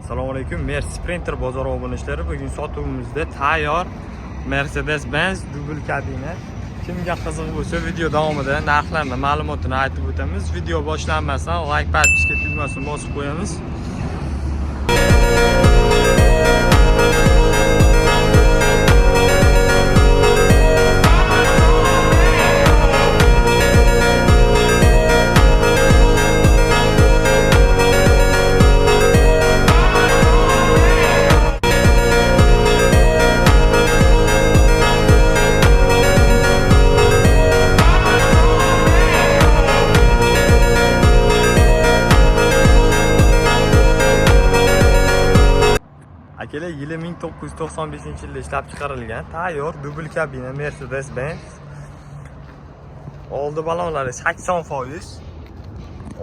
Assalomu alaykum. Mercedes Sprinter bozor obunachilari. Bugun sotuvimizda tayyor Mercedes-Benz dubl kabina. Kimga qiziq bo'lsa, video davomida narxlarni, ma'lumotini aytib o'tamiz. Video boshlanmasdan like bosishga tugmasini bosib qo'yamiz. Akalar, yili 1995-yilda ishlab chiqarilgan tayyor dubl kabina Mercedes-Benz. Oldi balonlari 80%.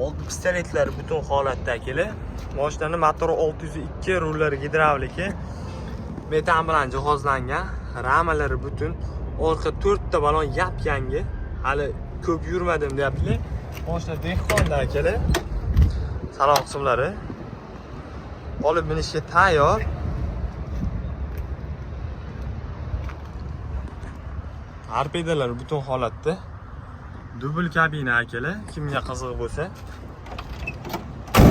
Oldi pistoletlari butun holatda akalar. Mashinaning motori 602, rullari gidravliki. Metan bilan jihozlangan. Ramalari butun. Orqa 4 ta balon yap-yangi. Hali ko'p yurmadim deyaptilar. Mashina dehqonda akalar. Salon qismlari olib minishga tayyor. Arpedalar butun holatda. Dubl kabina akalar, kimga qiziq bo'lsa.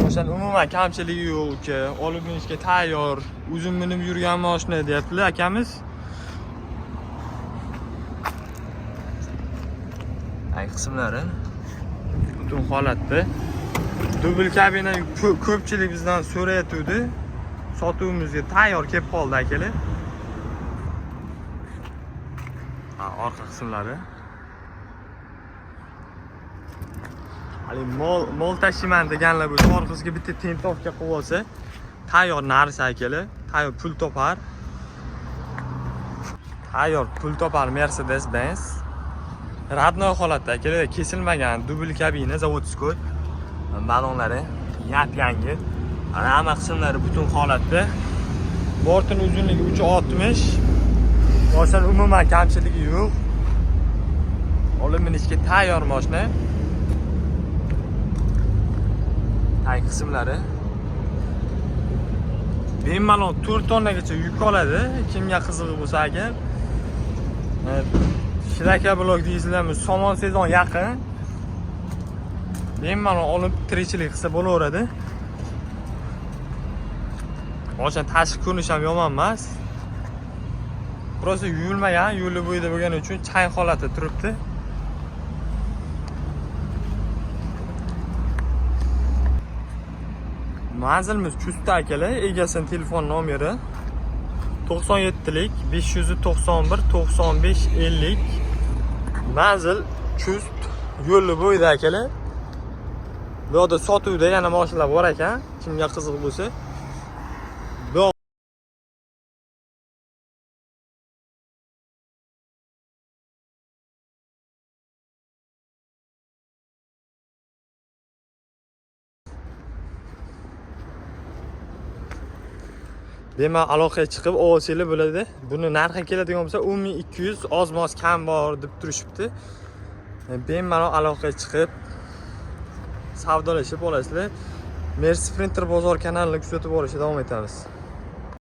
O'shan umuman kamchiligi yo'q, olib minishga tayyor, o'zim minib yurgan mashina deyaptilar akamiz. Ay qismlari butun holatda. Dubl kabina ko'pchilik bizdan so'rayotdi. Sotuvimizga tayyor kelib qoldi akalar. Orqa qismlari. Hali mol tashiman deganlar bo'lsa, orqasiga bitta tentovka qilib olsa, tayyor narsa akalar, tayyor pul topar. Tayyor pul topar Mercedes-Benz. Radnoy holatda akalar, kesilmagan dubl kabina, zavodskoy. Balonlari yap-yangi. Rama qismlari butun holatda. Bortining uzunligi 360. Mashina umuman kamchiligi yo'q. Olib minishga tayyor mashina. Tay qismlari bemalol 4 tonnagacha yuk oladi. Kimga qiziq bo'lsa agar. Shiraka blok deysizlarmi, somon sezon yaqin. Bemalol olib tirikchilik qilsa bo'laveradi. Mashina tashqi ko'rinishi ham yomon emas. Prosta yuyilmagan, yo'li bo'yida bo'lgani uchun chang holatda turibdi. Manzilimiz Chustda akalar, egasining telefon nomeri 97lik 591 95 50. Manzil Chust, yo'li bo'yida akalar. Bu yerda sotuvda yana mashinalar bor ekan, kimga qiziq bo'lsa. Demak, aloqaga chiqib olsanglar bo'ladi. Buni narxi keladigan bo'lsa 10200, oz-moz kam bor deb turishibdi. Bemalol aloqaga chiqib savdolashib olasizlar. Mercedes Sprinter bozor kanalini kuzatib borishda davom etamiz.